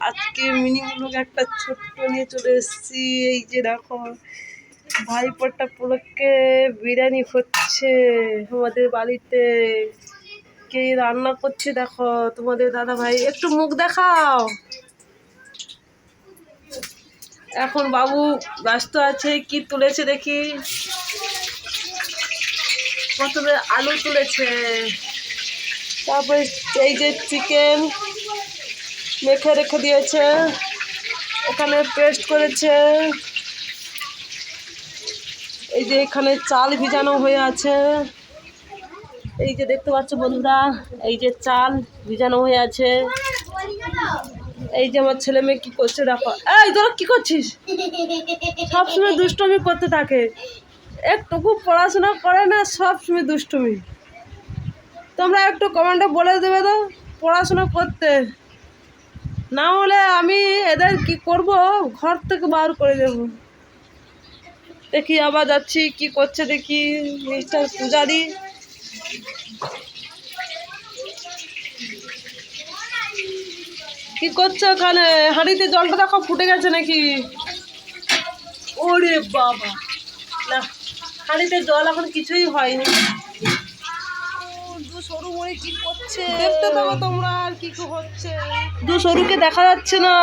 আজকে mini blog একটা ছোট্ট নিয়ে চলে এসেছি। এই যে দেখো ভাইপোটা পুলককে বিরিয়ানি হচ্ছে আমাদের বাড়িতে। কে রান্না করছে দেখো তোমাদের দাদা ভাই, একটু মুখ দেখাও। এখন বাবু ব্যস্ত আছে, কি তুলেছে দেখি। প্রথমে আলু তুলেছে, তারপরে এই যে চিকেন মেখে রেখে দিয়েছে, এখানে পেস্ট করেছে। এই যে এখানে চাল ভিজানো হয়ে আছে, এই যে দেখতে পাচ্ছ বন্ধুরা, এই যে চাল ভিজানো হয়ে আছে। এই যে আমার ছেলে মেয়ে কি করছে দেখো। এই তোরা কি করছিস? সবসময় দুষ্টুমি করতে থাকে, একটুকু পড়াশোনা করে না, সবসময় দুষ্টুমি। তোমরা একটু কমেন্টে বলে দেবে তো পড়াশোনা করতে, না হলে আমি এদের কি করব, ঘর থেকে বার করে দেব। দেখি আবার যাচ্ছি, কি করছে দেখি মিস্টার পূজারি। কি করছো ওখানে? হাঁড়িতে জলটা দেখো ফুটে গেছে নাকি? ওরে বাবা, না হাঁড়িতে জল এখন কিছুই হয়নি। দু সরু মরে কি করছে দেখতে পাবো তোমরা, আর কি হচ্ছে। দু সরুকে দেখা যাচ্ছে না,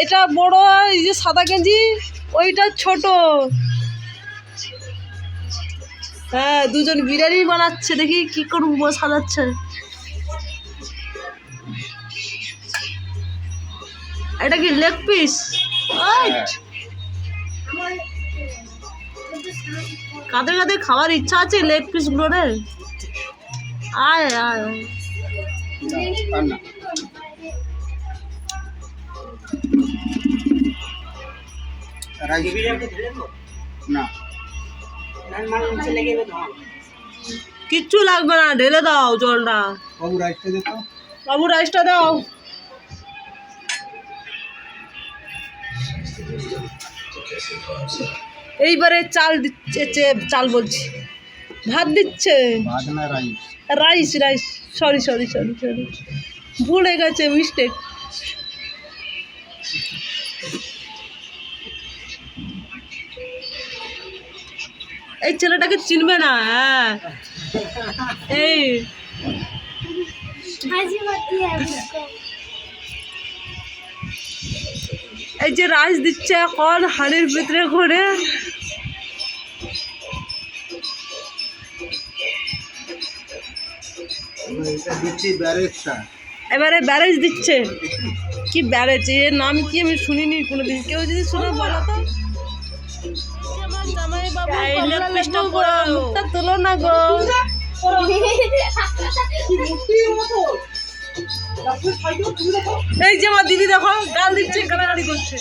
এটা বড়, এই যে সাদা গেঞ্জি ওইটা ছোট। হ্যাঁ, দুজন বিরিয়ানি বানাচ্ছে, দেখি কি করবো সাজাচ্ছে। এটা কি লেগ পিস? কাদের কাদের খাওয়ার ইচ্ছা আছে লেগ পিস গুলো রে? আয় আয়, কিচ্ছু লাগবে না, ঢেলে দাও জলটা। বাবু রাইসটা দাও। এইবারে চাল দিচ্ছে, চাল বলছি ভাত দিচ্ছে। Rice rice, sorry sorry sorry sorry, ভুলে গেছে, মিস্টেক। এই ছেলেটাকে চিনবে না। হ্যাঁ, এই যে রাইস দিচ্ছে এখন হাঁড়ির ভিতরে করে। এবারে ব্যারেজ দিচ্ছে। কি ব্যারেজ, এর নাম কি আমি শুনিনি কোনোদিন, কেউ যদি শুনে বলো তো। মুখটা তোলো না গো। এই যে আমার দিদি দেখো গাল দিচ্ছে, গালাগালি করছে।